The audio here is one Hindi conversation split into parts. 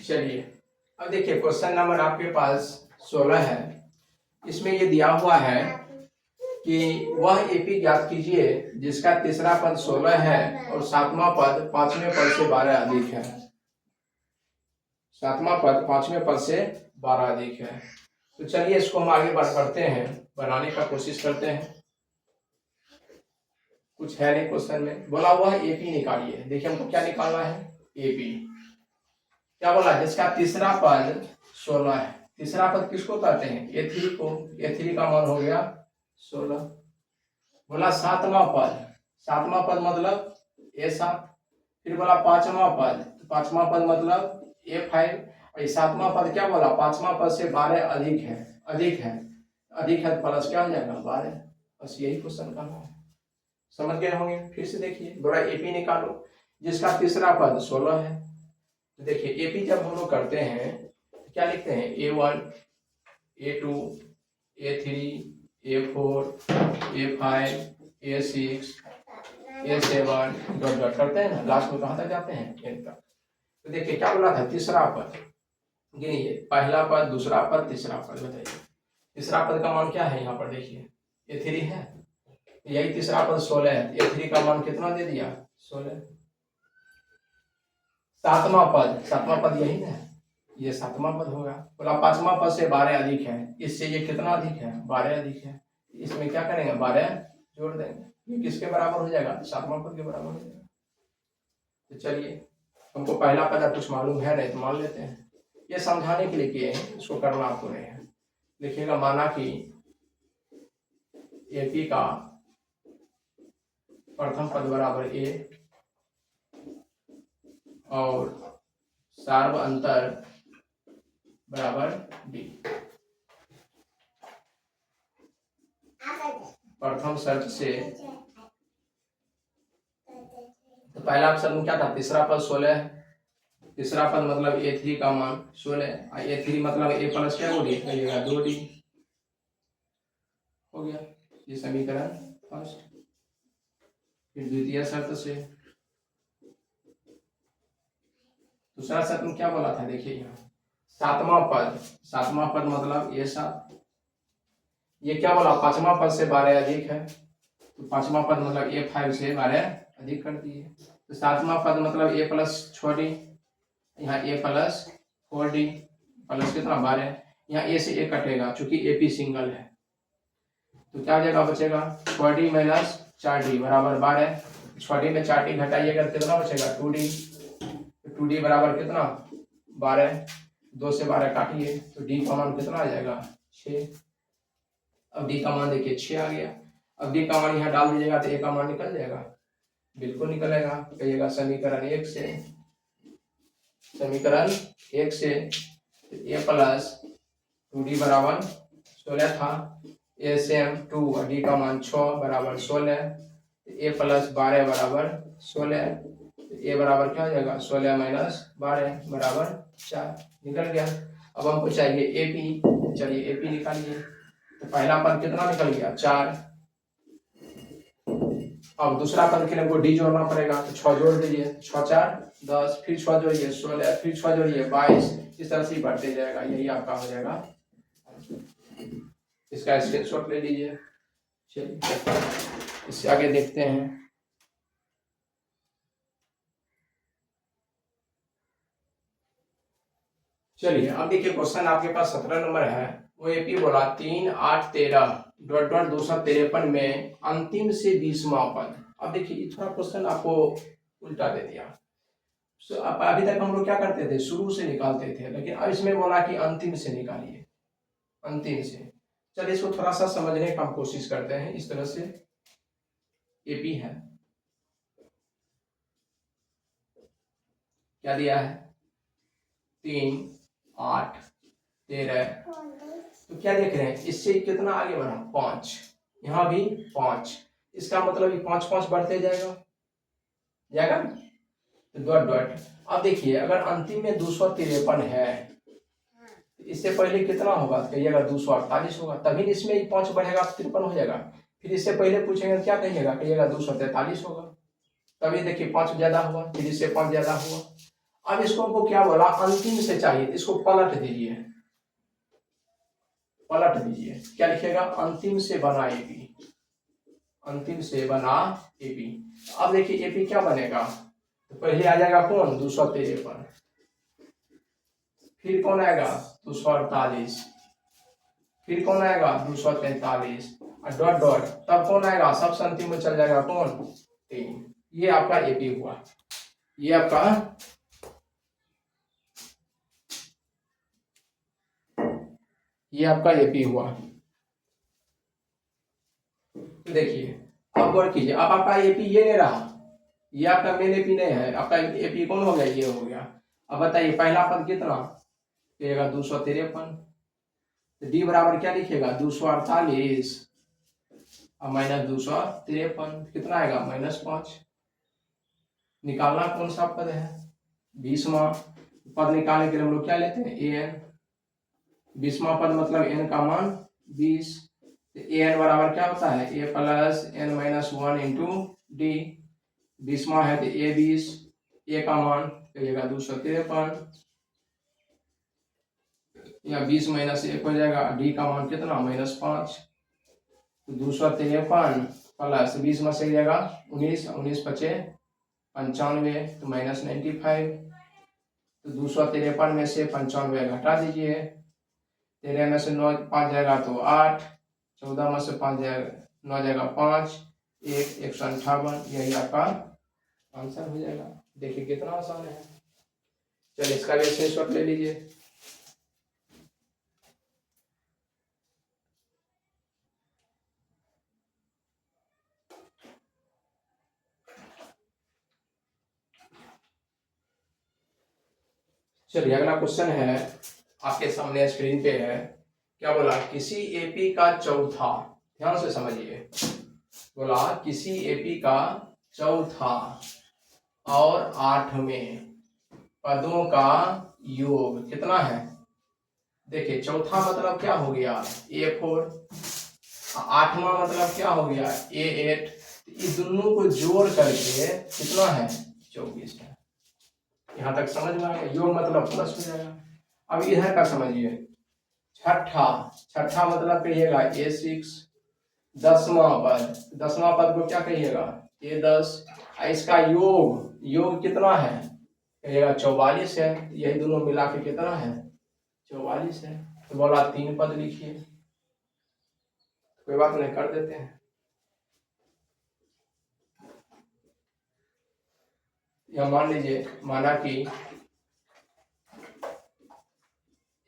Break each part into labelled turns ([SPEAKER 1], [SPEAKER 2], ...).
[SPEAKER 1] चलिए अब देखिए क्वेश्चन नंबर आपके पास 16 है। इसमें ये दिया हुआ है कि वह एपी ज्ञात कीजिए जिसका तीसरा पद 16 है और सातवां पद पांचवें पद से 12 अधिक है। सातवां पद पांचवें पद से 12 अधिक है। तो चलिए इसको हम आगे बढ़ते हैं, बनाने का कोशिश करते हैं। कुछ है नहीं क्वेश्चन में, बोला हुआ है एपी निकालिए। देखिए हमको क्या निकालना है, एपी। क्या बोला, जिसका तीसरा पद 16 है। तीसरा पद किसको कहते हैं, ए3 को। ए3 का मान हो गया 16। बोला सातवां पद, सातवां पद मतलब A7। फिर बोला पांचवा पद, तो पांचवा पद मतलब A5। और सातवां पद क्या बोला, पांचवा पद से 12 अधिक है। अधिक है, अधिक है प्लस क्या हो जाएगा 12। बस यही क्वेश्चन करना है, समझ गए होंगे। फिर से देखिए, बोला एपी निकालो जिसका तीसरा पद 16 है। तो देखिए एपी जब हम लोग करते हैं तो क्या लिखते हैं, A1 A2 A3 A4 A5 A6 A7 dot dot करते हैं ना, लास्ट में कहाँ तक जाते हैं, एन तक। तो देखिए क्या बोला था, तीसरा पद गिनिए, पहला पद, दूसरा पद, तीसरा पद, बताइए तीसरा पद का मान क्या है। यहाँ पर देखिए A3 है, यही तीसरा पद 16 है। A3 का मान कितना दे दिया, 16। सातवां पद, सातवां पद यही ना, ये सातवां पद होगा। बोला पांचवा पद से 12 अधिक है, इससे ये कितना अधिक है, 12 अधिक है। इसमें क्या करेंगे, 12 जोड़ देंगे, ये किसके बराबर हो जाएगा, सातवां पद के बराबर हो जाएगा। तो चलिए हमको पहला पद कुछ मालूम है नहीं तो मान लेते हैं, ये समझाने के लिए किए हैं, इसको करना आपको नहीं है। लिखिएगा, माना कि एपी का प्रथम पद बराबर ए और सार्व अंतर बराबर डी। प्रथम शर्त से तो पहला अक्षर में क्या था, तीसरा पद 16 है। तीसरा पद मतलब A3 का मान 16, A3 मतलब A प्लस क्या होगी, कहिएगा 2D। हो गया ये समीकरण फर्स्ट। फिर द्वितीय शर्त से, दूसरा शर्त में क्या बोला था, देखिए यहाँ सातवां पद, सातवां पद मतलब A7। ये क्या बोला, पांचवा पद से 12 अधिक है, तो पांचवा पद मतलब A5 से 12 अधिक कर दिए। तो सातवां पद मतलब A प्लस 6D, यहाँ A प्लस 4D प्लस कितना 12। यहाँ A से A कटेगा, चूंकि AP सिंगल है तो क्या जगह बचेगा, 6D माइनस 4D बराबर 12। 6D में 4D घटाइएगा कितना बचेगा, 2D। तो 2D बराबर कितना 12, 2 से 12 काटिए तो D का मान कितना आ जाएगा 6। अब D का मान देखिए 6 आ गया। अब D का मान यहाँ डाल दीजिएगा तो A का मान निकल जाएगा, बिल्कुल निकलेगा। कहिएगा समीकरण 1 से, समीकरण 1 से A प्लस 2D बराबर 16 था, A से हम 2 और D का मान 6 बराबर 16, A प्लस 12 बराबर 16। A बराबर क्या हो जाएगा, 16 माइनस 12 बराबर 4 निकल गया। अब हमको चाहिए AP, चलिए AP निकालिए। तो पहला पद कितना निकल गया 4। अब दूसरा पद के लिए हमको D जोड़ना पड़ेगा, तो 6 जोड़ दीजिए, 6 4 10, फिर 6 जोड़िए 16, फिर 6 जोड़िए 22, इस तरह से बढ़ते जाएगा। यही आपका हो जाएगा, इसका स्क्रीनशॉट ले लीजिए। चलिए इससे आगे देखते हैं। चलिए अब देखिए क्वेश्चन आपके पास 17 नंबर है। वो एपी बोला 3 8 13 डॉट डॉट 253 में अंतिम से 20वां पद। अब देखिए थोड़ा क्वेश्चन आपको उल्टा दे दिया। अब अभी तक हम लोग क्या करते थे, शुरू से निकालते थे, लेकिन अब इसमें बोला कि अंतिम से निकालिए, अंतिम से। चलिए इसको थोड़ा सा समझने का हम कोशिश करते हैं। इस तरह से एपी है, क्या दिया है 3 8 13, तो क्या देख रहे हैं, इससे कितना आगे बढ़ा 5, यहाँ भी 5, इसका मतलब ये 5 5 बढ़ते जाएगा, जाएगा तो डॉट डॉट। अब देखिए अगर अंतिम में 253 है तो इससे पहले कितना होगा, कहिएगा 248 होगा, तभी इसमें 5 बढ़ेगा 53 हो जाएगा। फिर इससे पहले पूछेंगे क्या कहिएगा, 243 होगा, तभी देखिए 5 ज्यादा हुआ, फिर इससे 5 ज्यादा हुआ। अब इसको हमको क्या बोला, अंतिम से चाहिए, इसको पलट दीजिए, पलट दीजिए, क्या लिखिएगा, अंतिम से बना एपी, अंतिम से बना एपी। अब देखिए एपी क्या बनेगा, तो पहले आ जाएगा कौन, 253, फिर कौन आएगा 248, फिर कौन आएगा 243 और डॉट डॉट, तब कौन आएगा, सबसे अंतिम में चल जाएगा कौन, 3। ये आपका एपी हुआ, ये आपका एपी हुआ। देखिए अब गौर कीजिए, अब आपका एपी ये नहीं रहा, ये आपका मेन एपी नहीं है, आपका एपी कौन हो गया, ये हो गया। अब बताइए पहला पद कितना, 253, तो डी बराबर क्या लिखेगा, 248 और माइनस 253, कितना आएगा, -5। निकालना कौन सा पद है, 20वां पद निकालने के लिए हम लोग क्या लेते हैं, an। 20वां पद मतलब n का मान 20, तो an बराबर क्या होता है, a plus n minus 1 into d. 20वां है तो a 20, a का मान कहिएगा 253, या 20 माइनस 1 हो जाएगा, डी का मान कितना, -5, तो 253 प्लस 20 में से जाएगा 19, 19 बचे 95, तो -95, तो 253 में से 95 घटा दीजिए, 13 में से 9 5 जाएगा तो 8, 14 में से 5 जाएगा 9 जाएगा 5, 1 158, यही आपका आंसर हो जाएगा। देखिए कितना आसान है। चलिए इसका भी स्क्रीनशॉट ले लीजिए। चलिए अगला क्वेश्चन है, आपके सामने स्क्रीन पे है, क्या बोला, किसी एपी का चौथा, ध्यान से समझिए, बोला किसी एपी का चौथा और 8वें पदों का योग कितना है। देखिए चौथा मतलब क्या हो गया, A4, 8वां मतलब क्या हो गया, A8, इस दोनों को जोड़ करके कितना है, 24 है। यहाँ तक समझ में आया, योग मतलब प्लस हो जाएगा। अब इधर का समझिए, छठा मतलब कहिएगा A6, 10वां पद को क्या कहिएगा, A10, इसका योग कितना है, कहिएगा 44 है, यही दोनों मिला के कितना है, 44 है। तो बोला 3 पद लिखिए, कोई बात नहीं, कर देते हैं। या मान लीजिए, माना कि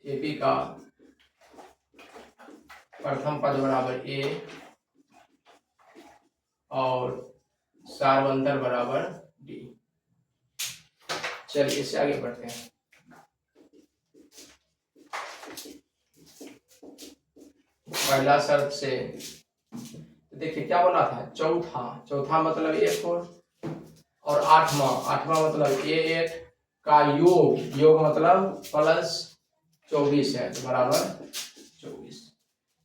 [SPEAKER 1] एपी का प्रथम पद बराबर A और सार्वंतर बराबर D। चलिए इससे आगे बढ़ते हैं। पहला शर्त से देखिए क्या बोला था, चौथा मतलब A4 और 8वां मतलब A8 का योग मतलब प्लस 24 है, तो बराबर 24।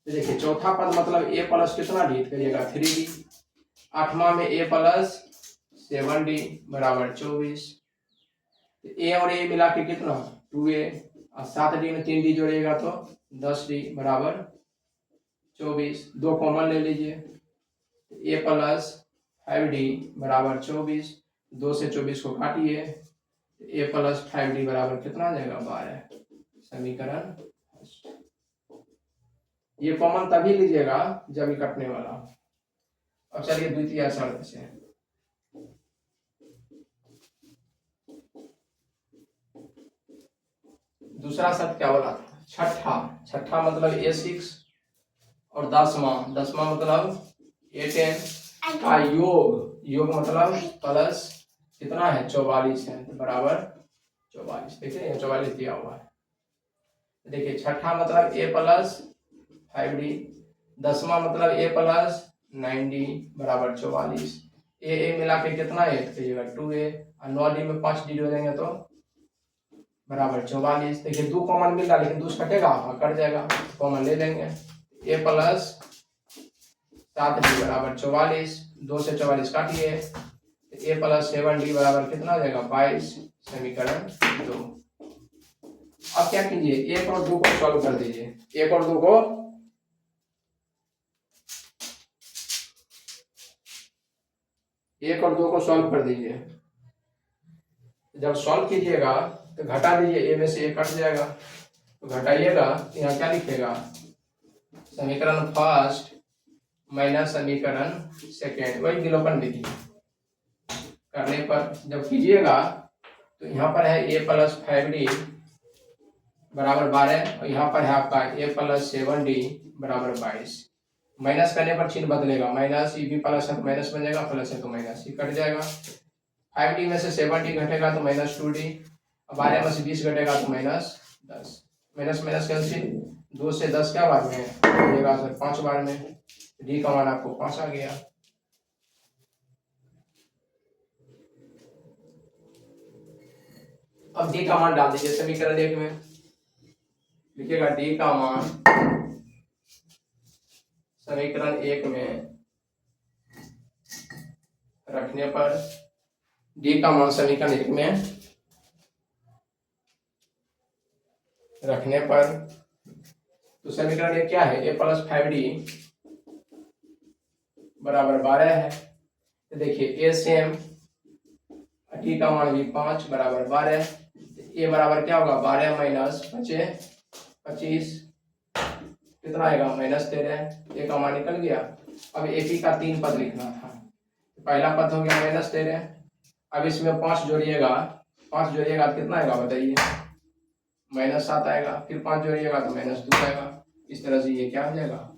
[SPEAKER 1] तो देखिए चौथा पद मतलब A प्लस कितना डी, करिएगा 3D, 8वां में A प्लस 7D बराबर 24, तो A और A मिला के कितना 2A, और 7D में 3D जोड़िएगा तो 10D बराबर 24, 2 कॉमन ले लीजिए, A प्लस 5D बराबर 24, 2 से 24 को काटिए, A प्लस 5D बराबर कितना आ जाएगा 12, समीकरण। ये कॉमन तभी लीजिएगा जब ये कटने वाला। अब चलिए द्वितीय शर्त से, दूसरा शर्त क्या बोला था, छठा मतलब A6 और 10वां मतलब A10 का योग मतलब प्लस कितना है 44 है, तो बराबर 44। देखिए 44 दिया हुआ है। देखिए छठा मतलब A प्लस 5D, 10वां मतलब A प्लस 9D बराबर 44, A मिला के कितना है, कहिएगा 2A, और 9D में 5D हो जाएंगे तो बराबर 44। देखिए 2 कॉमन मिल रहा, लेकिन 2 कटेगा, कट जाएगा, कॉमन ले लेंगे, A प्लस 7D बराबर 44, 2 से 44 काटिए, ए प्लस 7d बराबर कितना हो जाएगा 22, समीकरण 2। अब क्या कीजिए, 1 और 2 को सॉल्व कर दीजिए, 1 और 2 को सॉल्व कर दीजिए। जब सॉल्व कीजिएगा तो घटा दीजिए, ए में से 1 कट जाएगा, तो घटाइएगा तो यहाँ क्या लिखेगा, समीकरण फर्स्ट माइनस समीकरण सेकेंड, वही विलोपन विधि करने पर जब कीजिएगा तो यहाँ पर है a प्लस 5d बराबर 12 और यहाँ पर है आपका a प्लस 7d बराबर 22। माइनस करने पर चिन्ह बदलेगा, माइनस ई भी प्लस है तो माइनस बन जाएगा, प्लस है तो माइनस, ये कट जाएगा। 5d में से 7d घटेगा तो माइनस 2d, 12 में से 20 घटेगा तो माइनस 10, माइनस माइनस कैंसिल, 2 से 10 क्या बार में है सर 5 बार में, डी का मान आपको 5 आ गया। अब डी का मान डाल दीजिए समीकरण 1 में, लिखिएगा डी का मान समीकरण 1 में रखने पर, डी का मान समीकरण 1 में रखने पर, तो समीकरण 1 क्या है, a प्लस 5d बराबर 12 है। तो देखिए a सेम, डी का मान भी 5 बराबर 12, ए बराबर क्या होगा 12 माइनस 25 कितना आएगा माइनस 13, ए का मान निकल गया। अब ए पी का 3 पद लिखना था, पहला पद हो गया माइनस 13, अब इसमें 5 जोड़िएगा, 5 जोड़िएगा तो कितना आएगा बताइए, माइनस 7 आएगा, फिर 5 जोड़िएगा तो माइनस 2 आएगा। इस तरह से ये क्या हो जाएगा,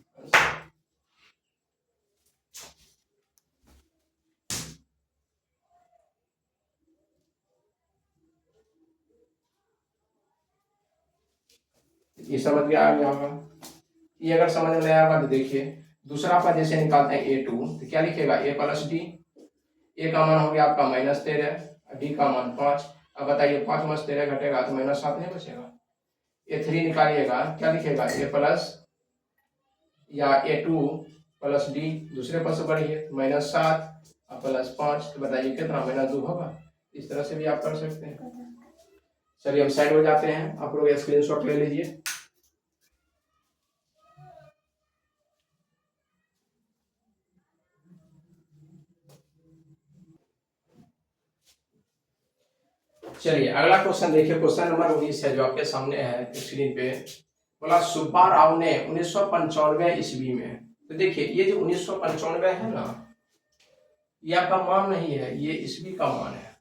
[SPEAKER 1] ये समझ में आ गया होगा। ये अगर समझ में आया होगा तो देखिए दूसरा पद जैसे निकालते हैं a2, तो क्या लिखेगा a प्लस डी, ए का मान हो गया आपका माइनस 13, डी का मान 5। अब बताइए 5 में 13 घटेगा तो माइनस 7 नहीं बचेगा। a3 निकालिएगा, क्या लिखेगा a प्लस या a2 प्लस डी, दूसरे पद से बढ़िए माइनस 7 प्लस 5, तो बताइए कितना माइनस 2 होगा। इस तरह से भी आप कर सकते हैं। चलिए हम साइड हो जाते हैं, आप लोग स्क्रीनशॉट ले लीजिए। चलिए अगला क्वेश्चन देखिए, क्वेश्चन नंबर 19 है जो आपके सामने है स्क्रीन पे। बोला सुब्बा राव ने 1995 ईस्वी में, तो देखिए ये जो 1995 है ना, ये आपका मान नहीं है, ये ईस्वी का मान है।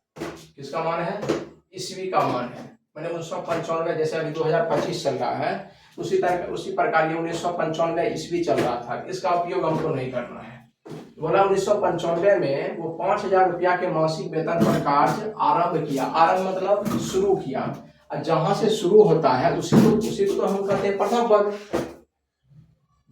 [SPEAKER 1] किसका मान है, ईस्वी का मान है। मैंने 1995 जैसे अभी 2025 चल रहा है, उसी प्रकार ये 1995 ईस्वी चल रहा था, इसका उपयोग हमको नहीं करना है। बोला 1995 में वो 5,000 रुपया के मासिक वेतन पर कार्य आरंभ किया, आरंभ मतलब शुरू किया, और जहां से शुरू होता है उसी को तो हम कहते हैं प्रथम पद।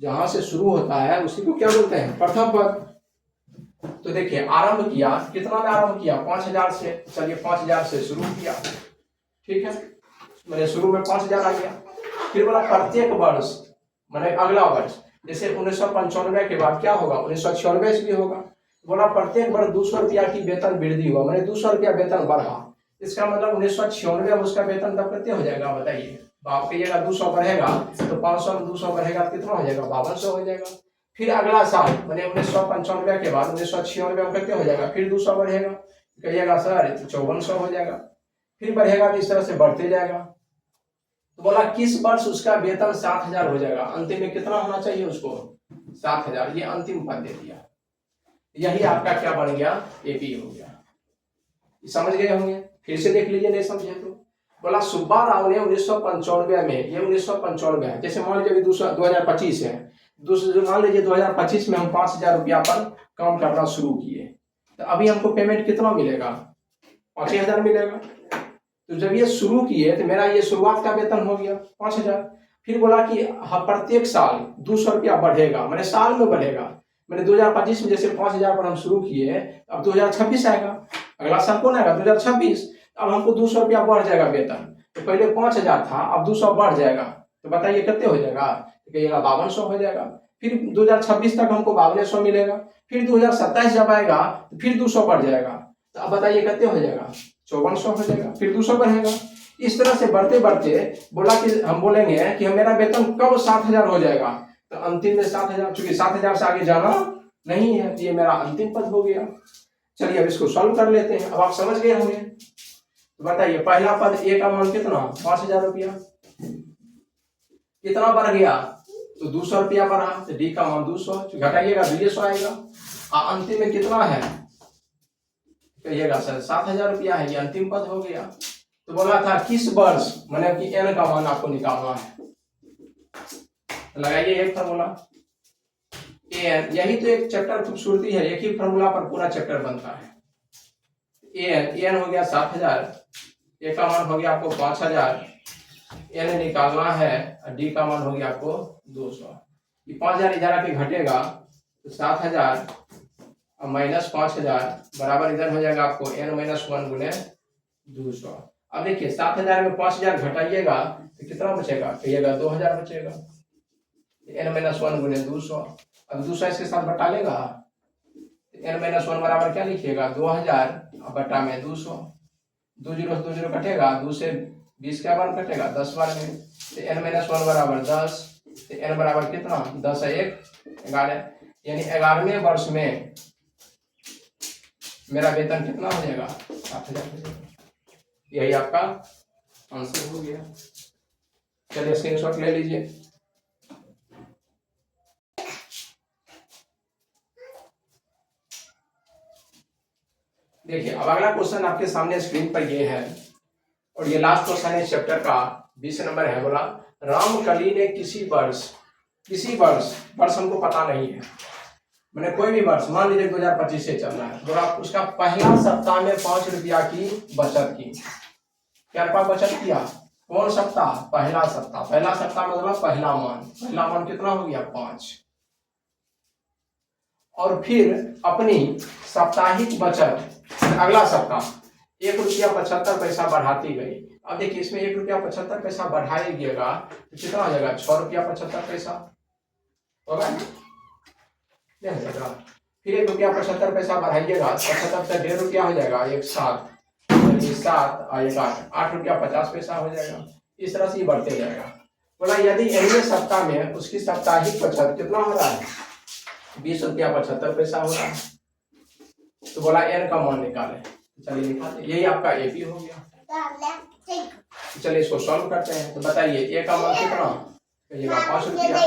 [SPEAKER 1] जहां से शुरू होता है उसी को क्या बोलते हैं, प्रथम पद। तो देखिए आरंभ किया, कितना में आरंभ किया 5,000 से, चलिए 5,000 से शुरू किया, ठीक है, मैंने शुरू में 5,000 आ गया। फिर बोला प्रत्येक वर्ष मैंने अगला वर्ष, जैसे 1995 के बाद क्या होगा 1996 भी होगा, बोला प्रत्येक वर्ष 200 रुपया की वेतन वृद्धि हुआ, मैंने 200 रुपया वेतन बढ़ा। इसका मतलब 1996 में उसका वेतन तब कितने हो जाएगा बताइए, आप कहिएगा 200 बढ़ेगा तो 500 में 200 बढ़ेगा तो कितना हो जाएगा 5200 हो जाएगा। फिर अगला साल मैंने 1995 के बाद 1996 में कितने हो जाएगा, फिर 200 बढ़ेगा, कहिएगा सर तो 5400 हो जाएगा, फिर बढ़ेगा तो इस तरह से बढ़ते जाएगा। तो बोला किस वर्ष उसका वेतन 7,000 हो जाएगा, अंतिम में कितना होना चाहिए उसको 7,000, ये अंतिम पद दे दिया। यही आपका क्या बन गया, एपी हो गया। समझ गए होंगे, फिर से देख लीजिए नहीं समझे तो। बोला सुब्बा राव ने 1995 में, ये 1995 है, जैसे मान लीजिए 2025 है, मान लीजिए 2025 में हम 5,000 रुपया पर काम करना शुरू किए, तो अभी हमको पेमेंट कितना मिलेगा 5,000 मिलेगा। तो जब ये शुरू किए तो मेरा ये शुरुआत का वेतन हो गया 5,000। फिर बोला कि प्रत्येक साल 200 रुपया बढ़ेगा, मैंने साल में बढ़ेगा, मैंने 2025 में जैसे 5,000 पर हम शुरू किए, अब 2026 आएगा, अगला साल कौन आएगा 2026, अब हमको 200 रुपया बढ़ जाएगा वेतन। तो पहले 5,000 था, अब 200 बढ़ जाएगा, तो बताइए कितने हो जाएगा, तो कहिएगा 5200 हो जाएगा। फिर 2026 तक हमको 5200 मिलेगा, फिर 2027 जब आएगा तो फिर 200 बढ़ जाएगा, तो अब बताइए कितने हो जाएगा, 5400 हो जाएगा, फिर 200 बढ़ेगा। इस तरह से बढ़ते बढ़ते बोला कि हम बोलेंगे कि मेरा वेतन कब 7000 हो जाएगा, तो अंतिम में 7000, चूंकि 7000 से आगे जाना नहीं है, ये मेरा अंतिम पद हो गया। चलिए अब इसको सॉल्व कर लेते हैं। अब आप समझ गए होंगे, तो बताइए पहला पद ए का मान कितना, 5000 रुपया, कितना बढ़ गया, तो 200 रुपया बढ़ा, तो डी का मान 200, घटाइएगा 200 आएगा, और अंतिम में कितना है, कहिएगा सर 7000 रुपया है, ये अंतिम पद हो गया। तो बोला था किस वर्ष, मतलब कि एन का मान आपको निकालना है, लगाइए एक फार्मूला एन, यही तो एक चैप्टर खूबसूरती है, एक ही फार्मूला पर पूरा चैप्टर बनता है। एन हो गया 7000, ए का मान हो गया आपको 5000, एन निकालना है, और डी का मान हो गया आपको 200। ये 5000 इधर आके घटेगा, तो 7000 और माइनस 5000 बराबर इधर हो जाएगा आपको n माइनस 1 गुने 200। अब देखिए 7000 में 5000 घटाइएगा तो कितना बचेगा, कहिएगा 2000 बचेगा, n माइनस 1 गुने 200। अब 200 इसके साथ बटा लेगा, n माइनस 1 बराबर क्या लिखिएगा, 2000 बटा में 200, 2 जीरो से 2 जीरो कटेगा, 2 से 20 क्या बार कटेगा, 10 बार में, तो n माइनस 1 बराबर 10, तो n बराबर कितना, 10 है 1 11, यानी 11वें वर्ष में मेरा वेतन कितना हो जाएगा, 7000 हो जाएगा। यही आपका आंसर हो गया। चलिए स्क्रीनशॉट ले लीजिए। देखिए अब अगला क्वेश्चन आपके सामने स्क्रीन पर ये है, और ये लास्ट क्वेश्चन है चैप्टर का, 20 नंबर है। बोला रामकली ने किसी वर्ष हमको पता नहीं है, मैंने कोई भी वर्ष, मान लीजिए 2025 से चल रहा है, बोला उसका पहला सप्ताह में 5 रुपया की बचत की। क्या रुपया बचत किया, कौन सप्ताह, पहला सप्ताह, पहला सप्ताह मतलब पहला मान कितना हो गया 5, और फिर अपनी साप्ताहिक बचत अगला सप्ताह 1 रुपया 75 पैसा बढ़ाती गई। अब देखिए इसमें 1 रुपया 75 पैसा बढ़ाइएगा तो कितना हो जाएगा, 6 रुपया 75 पैसा होगा, नहीं हो जाएगा। फिर 1 रुपया 75 पैसा बढ़ाइएगा, 75 से 1.5 रुपया हो जाएगा, 1 7 और 1 8 रुपया 50 पैसा हो जाएगा। इस तरह से ये बढ़ते जाएगा। बोला यदि अगले सप्ताह में उसकी साप्ताहिक बचत कितना हो रहा है, 20 रुपया 75 पैसा हो रहा है, तो बोला एन का मान निकाले। चलिए निकालते, यही आपका एपी हो गया। चलिए इसको सॉल्व करते हैं। तो बताइए ए का मान कितना, कहिएगा 5 रुपया,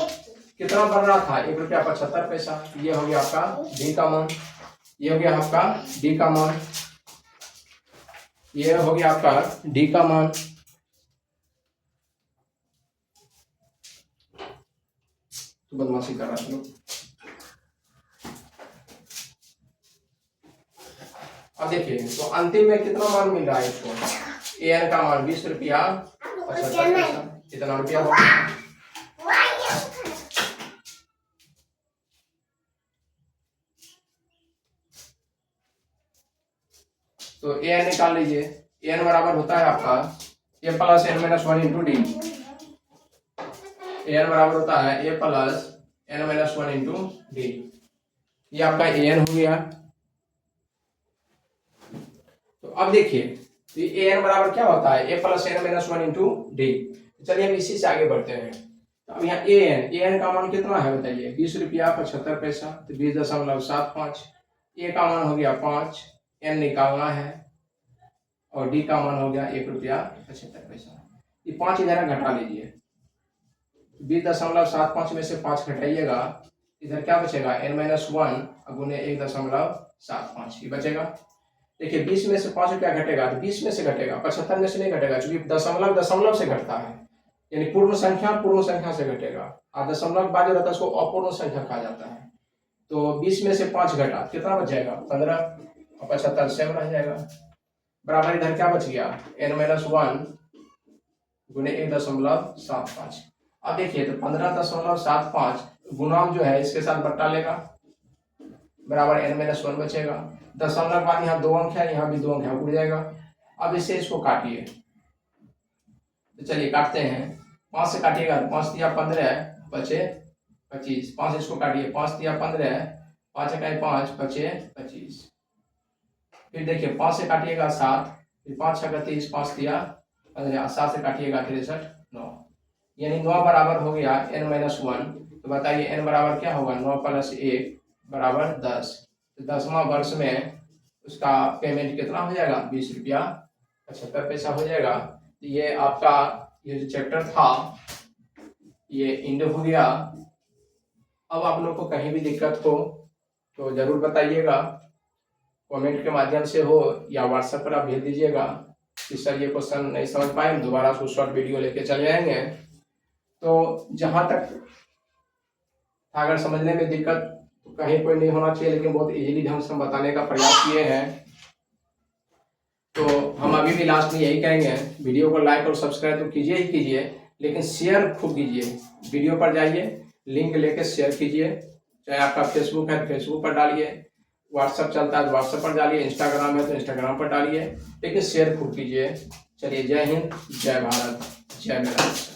[SPEAKER 1] कितना बढ़ रहा था, 1 रुपया 75 पैसा, ये हो गया आपका डी का मान, ये हो गया आपका डी का मान, ये हो गया आपका डी का मान। तो बदमाशी कर रहा था। अब देखिए तो अंतिम में कितना मान मिल रहा है इसको, एन का मान 20 रुपया 75 पैसा, कितना रुपया हो गया। तो एन निकाल लीजिए, एन बराबर होता है आपका a plus n minus 1 into d, n बराबर होता है a plus n minus 1 into d, ये आपका एन हो गया। तो अब देखिए तो ए एन बराबर क्या होता है, a plus n minus 1 into d. चलिए हम इसी से आगे बढ़ते हैं। तो अब यहाँ ए एन का मान कितना है बताइए, 20 रुपया 75 पैसा, तो 20.75, ए का मान हो गया 5, एन निकालना है, और डी का मान हो गया 1 रुपया 75 पैसा। ये 5 इधर घटा लीजिए, 20.75 में से 5 घटाइएगा, इधर क्या बचेगा n माइनस 1 गुने 1.75 ये बचेगा। देखिए 20 में से 5 रुपया घटेगा, तो 20 में से घटेगा, 75 में से नहीं घटेगा, क्योंकि दशमलव से घटता है, यानी पूर्ण संख्या से घटेगा, और दशमलव बाद रहता है उसको अपूर्ण संख्या कहा जाता है। तो 20 में से 5 घटा, कितना बच जाएगा 15, और 75 सेम रह जाएगा, बराबर इधर क्या बच गया n माइनस 1 गुने 1.75। अब देखिए तो 15.75 गुणांक जो है इसके साथ बट्टा लेगा, बराबर n माइनस 1 बचेगा, दशमलव बाद यहाँ 2 अंक है, यहाँ भी 2 अंक है, उड़ जाएगा। अब इससे इसको काटिए, तो चलिए काटते हैं, 5 से काटिएगा, 5 दिया 15 बचे 25, 5 इसको काटिए, 5 दिया 15, 5 इकाई 5 बचे 25, फिर देखिए 5 से काटिएगा 7, फिर 5 छक्का 30, 5 दिया 15, 7 से काटिएगा 63, 9, यानी 9 बराबर हो गया n-1। तो बताइए n बराबर क्या होगा, 9 + 1 बराबर 10। तो 10वां वर्ष में उसका पेमेंट कितना हो जाएगा, 20 रुपया 75 पैसा हो जाएगा। तो ये आपका ये जो चैप्टर था ये एंड हो गया। अब आप लोग को कहीं भी दिक्कत हो तो जरूर बताइएगा, कमेंट के माध्यम से हो या व्हाट्सएप पर आप भेज दीजिएगा कि सर ये क्वेश्चन नहीं समझ पाए, हम दोबारा उसको शॉर्ट वीडियो लेके चले आएंगे। तो जहाँ तक अगर समझने में दिक्कत तो कहीं कोई नहीं होना चाहिए, लेकिन बहुत इजीली ढंग से हम बताने का प्रयास किए हैं। तो हम अभी भी लास्ट में यही कहेंगे, वीडियो को लाइक और सब्सक्राइब तो कीजिए ही कीजिए, लेकिन शेयर खूब कीजिए। वीडियो पर जाइए, लिंक लेके शेयर कीजिए, चाहे आपका फेसबुक है तो फेसबुक पर डालिए, व्हाट्सएप चलता है तो व्हाट्सएप पर डालिए, इंस्टाग्राम है तो इंस्टाग्राम पर डालिए, लेकिन शेयर खूब कीजिए। चलिए, जय हिंद, जय भारत, जय मेरा।